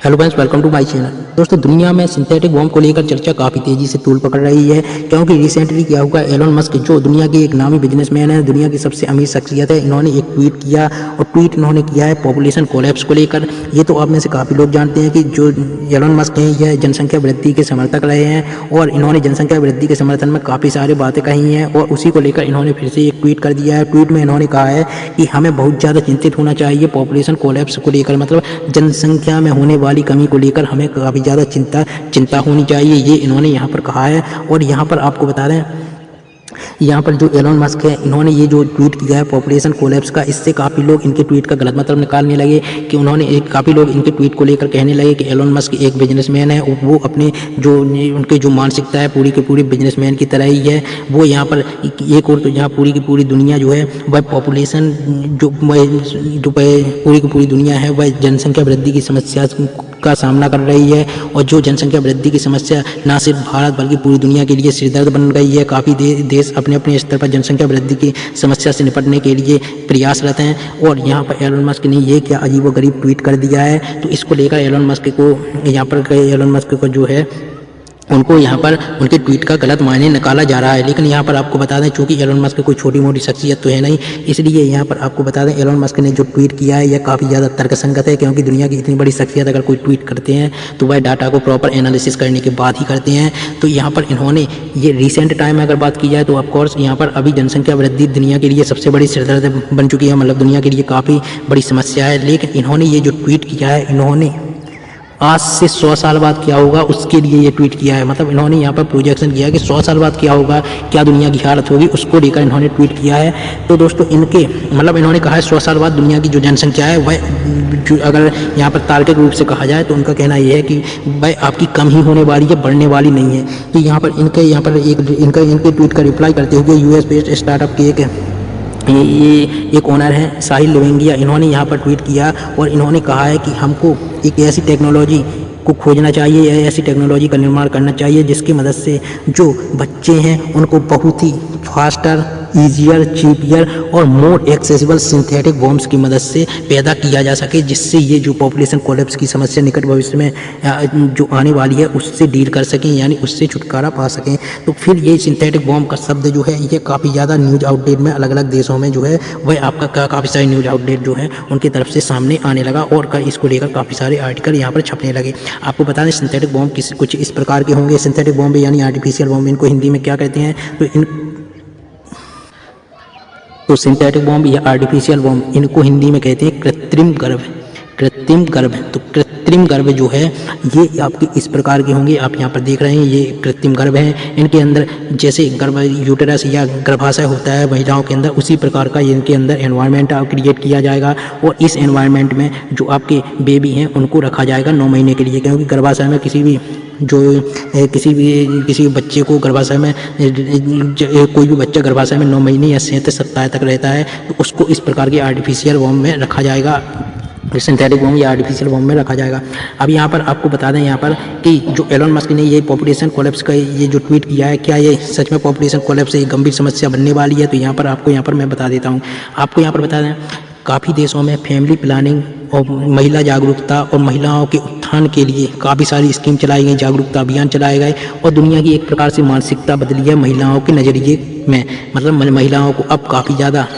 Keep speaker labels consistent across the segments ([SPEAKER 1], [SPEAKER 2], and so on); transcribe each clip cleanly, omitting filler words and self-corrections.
[SPEAKER 1] Hello friends, welcome to my channel. दोस्तों, दुनिया में सिंथेटिक बॉम्ब को लेकर चर्चा काफ़ी तेजी से तूल पकड़ रही है, क्योंकि रिसेंटली क्या हुआ, एलन मस्क जो दुनिया के एक नामी बिजनेसमैन है, दुनिया की सबसे अमीर शख्सियत है, इन्होंने एक ट्वीट किया और ट्वीट इन्होंने किया है पॉपुलेशन कोलैप्स को लेकर। ये तो आप में से काफ़ी लोग जानते हैं कि जो एलन मस्क हैं यह जनसंख्या वृद्धि के समर्थक रहे हैं और इन्होंने जनसंख्या वृद्धि के समर्थन में काफ़ी सारी बातें कही हैं और उसी को लेकर इन्होंने फिर से एक ट्वीट कर दिया है। ट्वीट में इन्होंने कहा है कि हमें बहुत ज़्यादा चिंतित होना चाहिए पॉपुलेशन कोलैप्स को लेकर, मतलब जनसंख्या में होने वाली कमी को लेकर हमें काफ़ी ज़्यादा चिंता होनी चाहिए, ये इन्होंने यहाँ पर कहा है। और यहाँ पर आपको बता दें, यहाँ पर जो एलन मस्क है इन्होंने ये जो ट्वीट किया है पॉपुलेशन कोलैप्स का, इससे काफ़ी लोग इनके ट्वीट का गलत मतलब निकालने लगे कि काफ़ी लोग इनके ट्वीट को लेकर कहने लगे कि एलन मस्क एक बिजनेसमैन है, वो अपने उनके जो मानसिकता है पूरी की पूरी बिजनेसमैन की तरह ही है। वो यहाँ पर एक और तो यहाँ पूरी की पूरी दुनिया जो है वह पॉपुलेशन जो पूरी की पूरी दुनिया है वह जनसंख्या वृद्धि की समस्या का सामना कर रही है और जो जनसंख्या वृद्धि की समस्या ना सिर्फ भारत बल्कि पूरी दुनिया के लिए सिरदर्द बन गई है। काफ़ी देश अपने अपने स्तर पर जनसंख्या वृद्धि की समस्या से निपटने के लिए प्रयासरत हैं। और यहाँ पर एलन मस्क ने ये क्या अजीबोगरीब ट्वीट कर दिया है, तो इसको लेकर एलन मस्क को जो है उनको यहाँ पर उनके ट्वीट का गलत मायने निकाला जा रहा है। लेकिन यहाँ पर आपको बता दें, चूंकि एलन मस्क कोई छोटी मोटी शख्सियत तो है नहीं, इसलिए यहाँ पर आपको बता दें एलन मस्क ने जो ट्वीट किया है यह काफ़ी ज़्यादा तर्कसंगत है, क्योंकि दुनिया की इतनी बड़ी शख्सियत अगर कोई ट्वीट करते हैं तो वह डाटा को प्रॉपर एनालिसिस करने के बाद ही करते हैं। तो यहाँ पर इन्होंने ये रिसेंट टाइम में अगर बात की जाए तो ऑफकोर्स यहाँ पर अभी जनसंख्या वृद्धि दुनिया के लिए सबसे बड़ी सिरदर्द बन चुकी है, मतलब दुनिया के लिए काफ़ी बड़ी समस्या है। लेकिन इन्होंने ये जो ट्वीट किया है, इन्होंने आज से 100 साल बाद क्या होगा उसके लिए ये ट्वीट किया है। मतलब इन्होंने यहाँ पर प्रोजेक्शन किया है कि 100 साल बाद क्या होगा, क्या दुनिया की हालत होगी, उसको लेकर इन्होंने ट्वीट किया है। तो दोस्तों इन्होंने कहा है 100 साल बाद दुनिया की जो जनसंख्या है वह अगर यहाँ पर तार्किक रूप से कहा जाए तो उनका कहना यह है कि भाई आपकी कम ही होने वाली है, बढ़ने वाली नहीं है। तो यहाँ पर इनके ट्वीट का रिप्लाई करते हुए यूएस बेस्ड स्टार्टअप के एक ओनर है साहिल लोवेंगिया, इन्होंने यहाँ पर ट्वीट किया और इन्होंने कहा है कि हमको एक ऐसी टेक्नोलॉजी को खोजना चाहिए या ऐसी टेक्नोलॉजी का निर्माण करना चाहिए जिसकी मदद से जो बच्चे हैं उनको बहुत ही फास्टर, ईजियर, चीपियर और मोर एक्सेसिबल सिंथेटिक बॉम्ब्स की मदद से पैदा किया जा सके, जिससे ये जो पॉपुलेशन कोलैप्स की समस्या निकट भविष्य में जो आने वाली है उससे डील कर सकें, यानी उससे छुटकारा पा सकें। तो फिर ये सिंथेटिक बॉम्ब का शब्द जो है ये काफ़ी ज़्यादा न्यूज़ आउटलेट में अलग अलग देशों में जो है वह आपका काफ़ी सारे न्यूज़ आउटलेट जो है उनकी तरफ से सामने आने लगा और इसको लेकर काफ़ी सारे आर्टिकल यहाँ पर छपने लगे। आपको बता दें सिंथेटिक बॉम्ब कुछ इस प्रकार के होंगे। सिंथेटिक बॉम्ब यानी आर्टिफिशियल बॉम्ब, इनको हिंदी में क्या कहते हैं, तो सिंथेटिक बॉम्ब या आर्टिफिशियल बॉम्ब इनको हिंदी में कहते हैं कृत्रिम गर्भ। तो कृत्रिम गर्भ जो है ये आपके इस प्रकार के होंगे, आप यहाँ पर देख रहे हैं ये कृत्रिम गर्भ हैं। इनके अंदर जैसे यूटेरस या गर्भाशय होता है महिलाओं के अंदर, उसी प्रकार का इनके अंदर एनवायरनमेंट क्रिएट किया जाएगा और इस एनवायरनमेंट में जो आपके बेबी हैं उनको रखा जाएगा 9 महीने के लिए, क्योंकि गर्भाशय में किसी भी बच्चे को गर्भाशय में कोई भी बच्चा गर्भाशय में 9 महीने या 37 सप्ताह तक रहता है, तो उसको इस प्रकार के आर्टिफिशियल बॉम्ब में रखा जाएगा, सिंथेटिक बॉम्ब या आर्टिफिशियल बॉम्ब में रखा जाएगा। अब यहाँ पर आपको बता दें यहाँ पर कि जो एलन मस्क ने ये पॉपुलेशन कोलैप्स का ये जो ट्वीट किया है, क्या ये सच में पॉपुलेशन कोलैप्स एक गंभीर समस्या बनने वाली है? तो यहाँ पर मैं बता देता हूँ आपको। यहाँ पर बता दें काफ़ी देशों में फैमिली प्लानिंग और महिला जागरूकता और महिलाओं के उत्थान के लिए काफ़ी सारी स्कीम चलाई गई, जागरूकता अभियान चलाए गए और दुनिया की एक प्रकार से मानसिकता बदली है महिलाओं के नज़रिए में। मतलब महिलाओं को अब काफ़ी ज़्यादा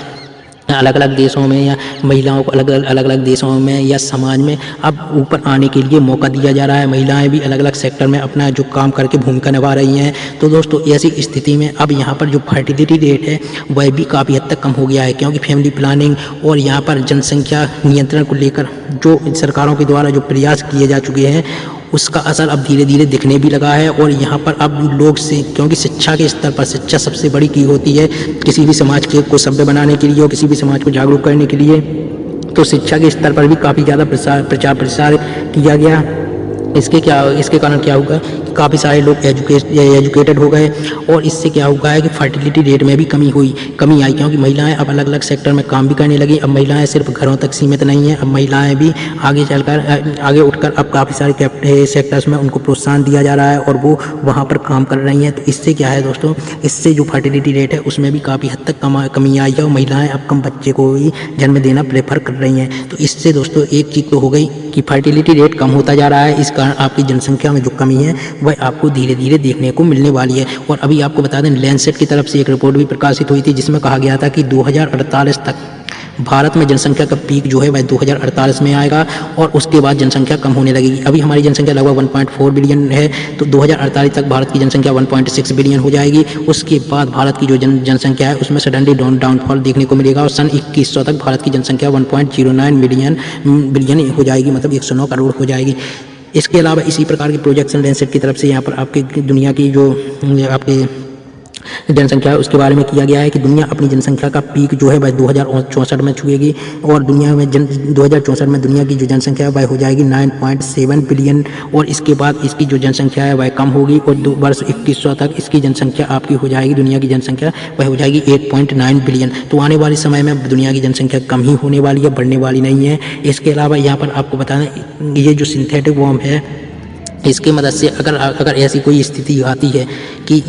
[SPEAKER 1] अलग अलग देशों में या महिलाओं को अलग अलग देशों में या समाज में अब ऊपर आने के लिए मौका दिया जा रहा है। महिलाएं भी अलग अलग सेक्टर में अपना जो काम करके भूमिका निभा रही हैं। तो दोस्तों ऐसी स्थिति में अब यहाँ पर जो फर्टिलिटी रेट है वह भी काफ़ी हद तक कम हो गया है, क्योंकि फैमिली प्लानिंग और यहाँ पर जनसंख्या नियंत्रण को लेकर जो सरकारों के द्वारा जो प्रयास किए जा चुके हैं उसका असर अब धीरे धीरे दिखने भी लगा है। और यहाँ पर अब लोग से, क्योंकि शिक्षा के स्तर पर शिक्षा सबसे बड़ी की होती है किसी भी समाज को सभ्य बनाने के लिए और किसी भी समाज को जागरूक करने के लिए, तो शिक्षा के स्तर पर भी काफ़ी ज़्यादा प्रचार प्रसार किया गया। इसके कारण क्या होगा, काफ़ी सारे लोग एजुकेटेड हो गए और इससे क्या हुआ है कि फर्टिलिटी रेट में भी कमी आई, क्योंकि महिलाएं अब अलग अलग सेक्टर में काम भी करने लगी। अब महिलाएं सिर्फ घरों तक सीमित नहीं है, अब महिलाएं भी आगे उठकर अब काफ़ी सारे सेक्टर्स में उनको प्रोत्साहन दिया जा रहा है और वो वहाँ पर काम कर रही हैं। तो इससे क्या है दोस्तों, इससे जो फर्टिलिटी रेट है उसमें भी काफ़ी हद तक कमी आई है और महिलाएं अब कम बच्चे को ही जन्म देना प्रेफर कर रही हैं। तो इससे दोस्तों एक चीज़ तो हो गई कि फर्टिलिटी रेट कम होता जा रहा है, इस कारण आपकी जनसंख्या में जो कमी है वह आपको धीरे धीरे देखने को मिलने वाली है। और अभी आपको बता दें, लैंसेट की तरफ से एक रिपोर्ट भी प्रकाशित हुई थी जिसमें कहा गया था कि 2048 तक भारत में जनसंख्या का पीक जो है वह 2048 में आएगा और उसके बाद जनसंख्या कम होने लगेगी। अभी हमारी जनसंख्या लगभग 1.4 बिलियन है, तो 2048 तक भारत की जनसंख्या 1.6 बिलियन हो जाएगी। उसके बाद भारत की जो जनसंख्या है उसमें सडनली डाउनफॉल देखने को मिलेगा और सन 2100 तक भारत की जनसंख्या 1.09 बिलियन हो जाएगी, मतलब 109 करोड़ हो जाएगी। इसके अलावा इसी प्रकार की प्रोजेक्शन लैंसेट की तरफ से यहाँ पर आपके दुनिया की जो आपके जनसंख्या है उसके बारे में किया गया है कि दुनिया अपनी जनसंख्या का पीक जो है वह 2064 में छुएगी और दुनिया में 2064 में दुनिया की जो जनसंख्या है वह हो जाएगी 9.7 बिलियन और इसके बाद इसकी जो जनसंख्या है वह कम होगी और वर्ष 2100 तक इसकी जनसंख्या आपकी हो जाएगी, दुनिया की जनसंख्या वह हो जाएगी 8.9 बिलियन। तो आने वाले समय में दुनिया की जनसंख्या कम ही होने वाली है, बढ़ने वाली नहीं है। इसके अलावा यहाँ पर आपको बताना, ये जो सिंथेटिक वॉर्म है इसकी मदद से अगर ऐसी कोई स्थिति आती है कि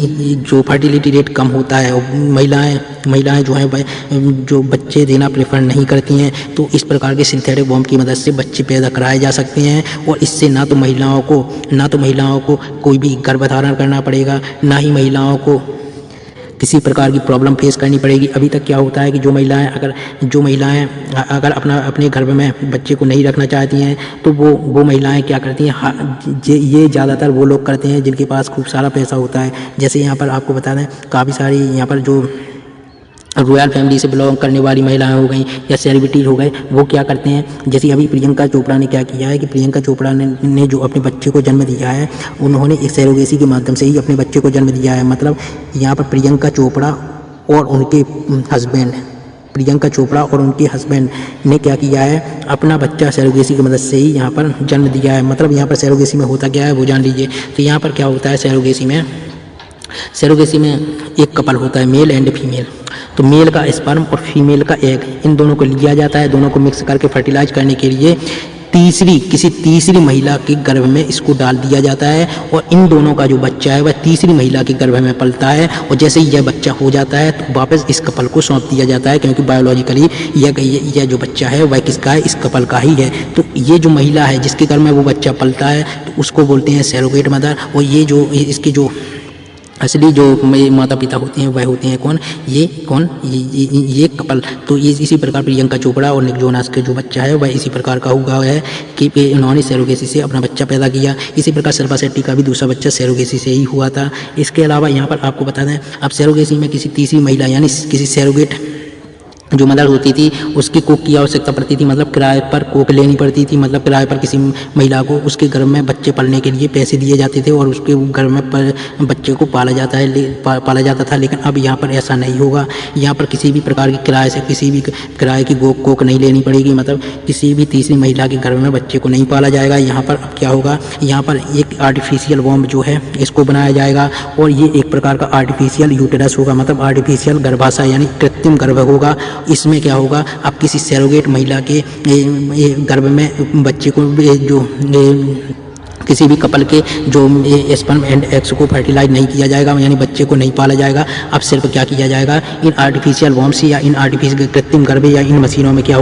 [SPEAKER 1] जो फर्टिलिटी रेट कम होता है और महिलाएं जो हैं वह जो बच्चे देना प्रेफर नहीं करती हैं, तो इस प्रकार के सिंथेटिक वॉर्म की मदद से बच्चे पैदा कराए जा सकते हैं और इससे ना तो महिलाओं को कोई भी गर्भधारण करना पड़ेगा, ना ही महिलाओं को किसी प्रकार की प्रॉब्लम फेस करनी पड़ेगी। अभी तक क्या होता है कि जो महिलाएं अगर अपने घर में बच्चे को नहीं रखना चाहती हैं तो वो महिलाएं क्या करती हैं, ये ज़्यादातर वो लोग करते हैं जिनके पास खूब सारा पैसा होता है। जैसे यहाँ पर आपको बता दें, काफ़ी सारी यहाँ पर जो रॉयल फैमिली से बिलोंग करने वाली महिलाएं हो गई या सेलिब्रिटीज हो गए, वो क्या करते हैं, जैसे अभी प्रियंका चोपड़ा ने क्या किया है कि प्रियंका चोपड़ा ने जो अपने बच्चे को जन्म दिया है, उन्होंने एक सरोगेसी के माध्यम से ही अपने बच्चे को जन्म दिया है। मतलब यहाँ पर प्रियंका चोपड़ा और उनके हस्बैंड ने क्या किया है, अपना बच्चा सरोगेसी की मदद से ही यहाँ पर जन्म दिया है। मतलब यहाँ पर सरोगेसी में होता क्या है वो जान लीजिए। तो यहाँ पर क्या होता है, सरोगेसी में एक कपल होता है, मेल एंड फीमेल। तो मेल का स्पर्म और फीमेल का एग, इन दोनों को लिया जाता है, दोनों को मिक्स करके फर्टिलाइज करने के लिए किसी तीसरी महिला के गर्भ में इसको डाल दिया जाता है और इन दोनों का जो बच्चा है वह तीसरी महिला के गर्भ में पलता है और जैसे ही यह बच्चा हो जाता है तो वापस इस कपल को सौंप दिया जाता है, क्योंकि बायोलॉजिकली यह जो बच्चा है वह किसका है, इस कपल का ही है। तो ये जो महिला है जिसके गर्भ में वो बच्चा पलता है तो उसको बोलते हैं सरोगेट मदर। और इसके जो असली जो माता पिता होते हैं वह होते हैं कौन, ये कपल। तो ये इसी प्रकार प्रियंका चोपड़ा और निक जोनास के जो बच्चा है वह इसी प्रकार का हुआ है कि उन्होंने सरोगेसी से अपना बच्चा पैदा किया। इसी प्रकार शिल्पा शेट्टी का भी दूसरा बच्चा सरोगेसी से ही हुआ था। इसके अलावा यहाँ पर आपको बता दें, अब सरोगेसी में किसी तीसरी महिला यानी किसी सरोगेट जो मदर होती थी उसकी कोख की आवश्यकता पड़ती थी, मतलब किराए पर कोख लेनी पड़ती थी। मतलब किराए पर किसी महिला को उसके घर में बच्चे पालने के लिए पैसे दिए जाते थे और उसके घर में बच्चे को पाला जाता था। लेकिन अब यहाँ पर ऐसा नहीं होगा। यहाँ पर किसी भी प्रकार की किराए की कोख नहीं लेनी पड़ेगी, मतलब किसी भी तीसरी महिला के घर में बच्चे को नहीं पाला जाएगा। यहाँ पर अब क्या होगा, यहाँ पर एक आर्टिफिशियल वॉम्ब जो है इसको बनाया जाएगा और ये एक प्रकार का आर्टिफिशियल यूटेरस होगा, मतलब आर्टिफिशियल गर्भाशय यानी कृत्रिम गर्भ होगा। इसमें क्या होगा, अब किसी सरोगेट महिला के गर्भ में बच्चे को जो किसी भी कपल के जो स्पर्म एंड एग्स को फर्टिलाइज नहीं किया जाएगा, यानी बच्चे को नहीं पाला जाएगा। अब सिर्फ क्या किया जाएगा, इन आर्टिफिशियल वॉर्म्स या इन आर्टिफिशियल कृत्रिम गर्भ या इन मशीनों में क्या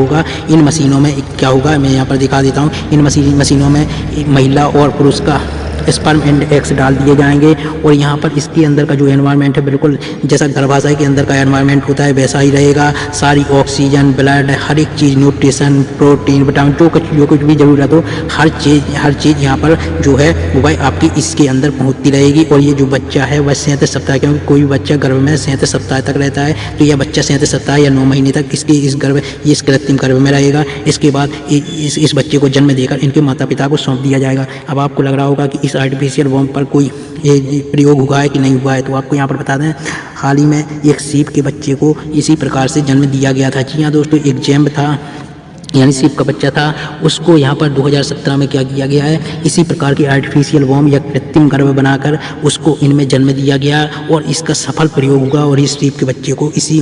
[SPEAKER 1] होगा, मैं यहाँ पर दिखा देता हूँ। इन मशीनों में महिला और पुरुष का स्पर्म एंड एग्स डाल दिए जाएंगे और यहाँ पर इसके अंदर का जो एनवायरनमेंट है बिल्कुल जैसा गर्भाशय के अंदर का एनवायरनमेंट होता है वैसा ही रहेगा। सारी ऑक्सीजन, ब्लड, हर एक चीज़, न्यूट्रिशन, प्रोटीन, विटामिन, जो कुछ भी ज़रूरत हो, हर चीज़ यहाँ पर जो है वह आपकी इसके अंदर पहुँचती रहेगी। और ये जो बच्चा है वह 37 सप्ताह, क्योंकि कोई भी बच्चा गर्भ में 37 सप्ताह तक रहता है, तो यह बच्चा 37 सप्ताह या 9 महीने तक इस कृत्रिम गर्भ में रहेगा। इसके बाद इस बच्चे को जन्म देकर इनके माता पिता को सौंप दिया जाएगा। अब आपको लग रहा होगा कि इस आर्टिफिशियल वॉर्म पर कोई प्रयोग हुआ है कि नहीं हुआ है, तो आपको यहाँ पर बता दें, हाल ही में एक सीप के बच्चे को इसी प्रकार से जन्म दिया गया था। जी हाँ दोस्तों, एक जैम्ब था यानी सीप का बच्चा था, उसको यहाँ पर 2017 में क्या किया गया है, इसी प्रकार की आर्टिफिशियल वॉर्म या कृत्रिम गर्भ बनाकर उसको इनमें जन्म दिया गया और इसका सफल प्रयोग हुआ और इस सीप के बच्चे को इसी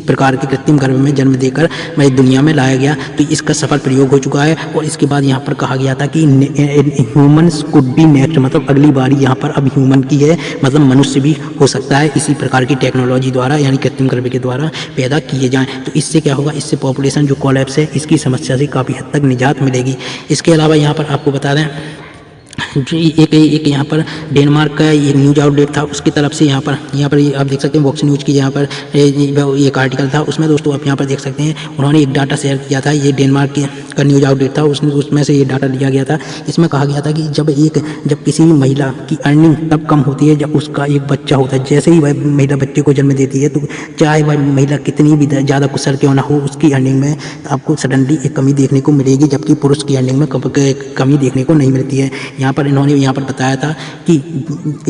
[SPEAKER 1] प्रकार के कृत्रिम गर्भ में जन्म देकर दुनिया में लाया गया। तो इसका सफल प्रयोग हो चुका है और इसके बाद यहाँ पर कहा गया था कि ह्यूमन्स कुड बी नेक्स्ट, मतलब अगली बारी यहाँ पर अब ह्यूमन की है, मतलब मनुष्य भी हो सकता है इसी प्रकार की टेक्नोलॉजी द्वारा, यानी कृत्रिम गर्भ के द्वारा पैदा किए जाएँ। तो इससे क्या होगा, इससे पॉपुलेशन जो कोलैप्स है इसकी समस्या से काफ़ी हद तक निजात मिलेगी। इसके अलावा यहाँ पर आपको बता दें जो एक यहाँ पर डेनमार्क का ये न्यूज आउटलेट था, उसकी तरफ से यहाँ पर आप देख सकते हैं वॉक्स न्यूज़ की यहाँ पर एक आर्टिकल था, उसमें दोस्तों आप यहाँ पर देख सकते हैं उन्होंने एक डाटा शेयर किया था। ये डेनमार्क का न्यूज आउटलेट था, उसमें से ये डाटा लिया गया था। इसमें कहा गया था कि जब किसी भी महिला की अर्निंग तब कम होती है जब उसका एक बच्चा होता है। जैसे ही वह महिला बच्चे को जन्म देती है तो चाहे वह महिला कितनी भी ज़्यादा कुशल क्यों ना हो, उसकी अर्निंग में आपको सडनली एक कमी देखने को मिलेगी, जबकि पुरुष की अर्निंग में कमी देखने को नहीं मिलती है। इन्होंने यहाँ पर बताया था कि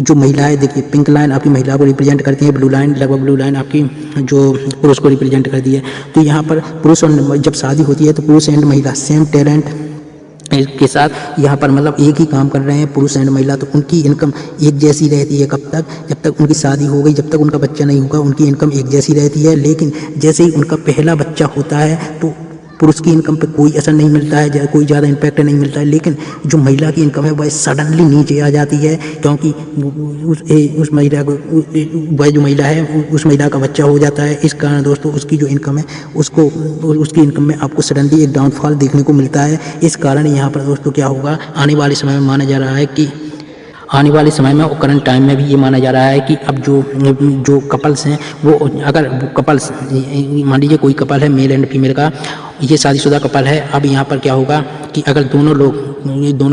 [SPEAKER 1] जो महिला है, देखिए पिंक लाइन आपकी महिला को रिप्रेजेंट करती है, ब्लू लाइन आपकी जो पुरुष को रिप्रेजेंट करती है। तो यहाँ पर पुरुष और जब शादी होती है तो पुरुष एंड महिला सेम टैलेंट के साथ यहाँ पर मतलब एक ही काम कर रहे हैं पुरुष एंड महिला, तो उनकी इनकम एक जैसी रहती है। कब तक? जब तक उनकी शादी हो गई, जब तक उनका बच्चा नहीं होगा उनकी इनकम एक जैसी रहती है। लेकिन जैसे ही उनका पहला बच्चा होता है तो पुरुष की इनकम पे कोई असर नहीं मिलता है, कोई ज़्यादा इम्पैक्ट नहीं मिलता है। लेकिन जो महिला की इनकम है वह सडनली नीचे आ जाती है, क्योंकि उस महिला को वह जो महिला है उस महिला का बच्चा हो जाता है। इस कारण दोस्तों उसकी जो इनकम है उसकी इनकम में आपको सडनली एक डाउनफॉल देखने को मिलता है। इस कारण यहाँ पर दोस्तों क्या होगा, आने वाले समय में माना जा रहा है कि आने वाले समय में और करंट टाइम में भी ये माना जा रहा है कि अब जो कपल्स हैं वो अगर कपल्स मान लीजिए कोई कपल है मेल एंड फीमेल का, ये शादीशुदा कपल है, अब यहाँ पर क्या होगा कि अगर दोनों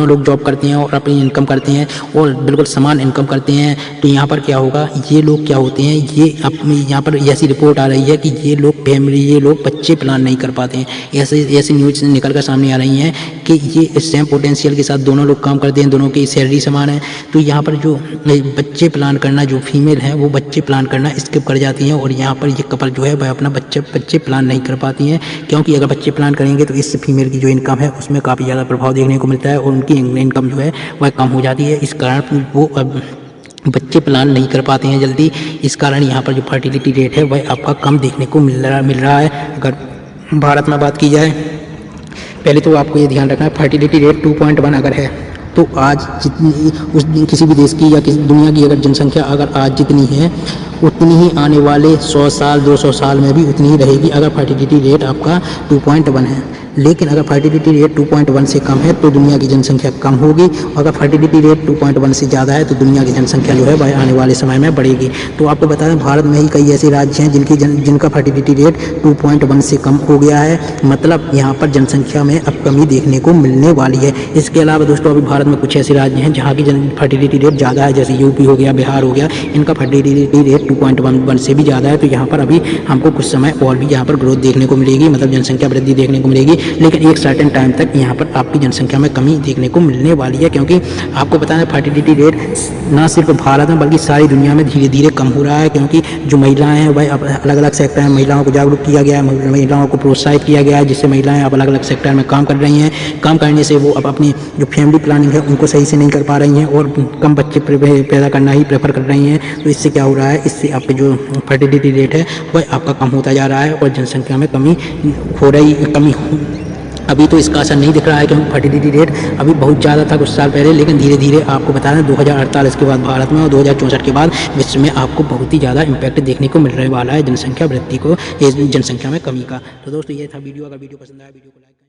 [SPEAKER 1] लोग जॉब करते हैं और अपनी इनकम करते हैं और बिल्कुल समान इनकम करते हैं, तो यहाँ पर क्या होगा, ये लोग क्या होते हैं, ये अपनी यहाँ पर ऐसी रिपोर्ट आ रही है कि ये लोग बच्चे प्लान नहीं कर पाते हैं। ऐसी न्यूज़ निकल कर सामने आ रही हैं कि ये सेम पोटेंशियल के साथ दोनों लोग काम करते हैं, दोनों की सैलरी समान है, तो यहाँ पर जो बच्चे प्लान करना, जो फीमेल है वो बच्चे प्लान करना स्किप कर जाती हैं और यहाँ पर ये कपल जो है वह अपना बच्चे प्लान नहीं कर पाती हैं, क्योंकि अगर बच्चे प्लान करेंगे तो इससे फीमेल की जो इनकम है उसमें काफ़ी ज़्यादा प्रभाव देखने को मिलता है और उनकी इनकम जो है वह कम हो जाती है। इस कारण वो अब बच्चे प्लान नहीं कर पाते हैं जल्दी। इस कारण यहाँ पर जो फर्टिलिटी रेट है वह आपका कम देखने को मिल रहा है। अगर भारत में बात की जाए, पहले तो आपको ये ध्यान रखना है फर्टिलिटी रेट 2.1 अगर है तो आज जितनी किसी भी देश की या किसी दुनिया की अगर जनसंख्या अगर आज जितनी है उतनी ही आने वाले 100 साल 200 साल में भी उतनी ही रहेगी, अगर फर्टिलिटी रेट आपका 2.1 है। लेकिन अगर फर्टिलिटी रेट 2.1 से कम है तो दुनिया की जनसंख्या कम होगी, अगर फर्टिलिटी रेट 2.1 से ज़्यादा है तो दुनिया की जनसंख्या जो है वह आने वाले समय में बढ़ेगी। तो आपको बता दें भारत में ही कई ऐसे राज्य हैं जिनका फर्टिलिटी रेट 2.1 से कम हो गया है, मतलब यहाँ पर जनसंख्या में अब कमी देखने को मिलने वाली है। इसके अलावा दोस्तों अभी भारत में कुछ ऐसे राज्य हैं जहाँ की फर्टिलिटी रेट ज़्यादा है, जैसे यूपी हो गया, बिहार हो गया, इनका फर्टिलिटी रेट 2.1 से भी ज़्यादा है। तो यहाँ पर अभी हमको कुछ समय और भी यहाँ पर ग्रोथ देखने को मिलेगी, मतलब जनसंख्या वृद्धि देखने को मिलेगी, लेकिन एक सर्टेन टाइम तक यहाँ पर आपकी जनसंख्या में कमी देखने को मिलने वाली है। क्योंकि आपको पता है फर्टिलिटी रेट ना सिर्फ भारत में बल्कि सारी दुनिया में धीरे धीरे कम हो रहा है, क्योंकि जो महिलाएं हैं वह अलग अलग सेक्टर में महिलाओं को जागरूक किया गया है, महिलाओं को प्रोत्साहित किया गया है, जिससे महिलाएं अब अलग अलग सेक्टर में काम कर रही हैं। काम करने से वो अब अपनी जो फैमिली प्लानिंग है उनको सही से नहीं कर पा रही हैं और कम बच्चे पैदा करना ही प्रेफर कर रही हैं। तो इससे क्या हो रहा है, इससे आपके जो फर्टिलिटी रेट है वह आपका कम होता जा रहा है और जनसंख्या में कमी अभी तो इसका असर नहीं दिख रहा है, क्योंकि फर्टिलिटी रेट अभी बहुत ज़्यादा था कुछ साल पहले, लेकिन धीरे धीरे आपको बता दें 2048 के बाद भारत में और 2064 के बाद विश्व में आपको बहुत ही ज़्यादा इम्पैक्ट देखने को मिलने वाला है जनसंख्या वृद्धि को, जनसंख्या में कमी का। तो दोस्तों ये था वीडियो, अगर वीडियो पसंद आया वीडियो को लाइक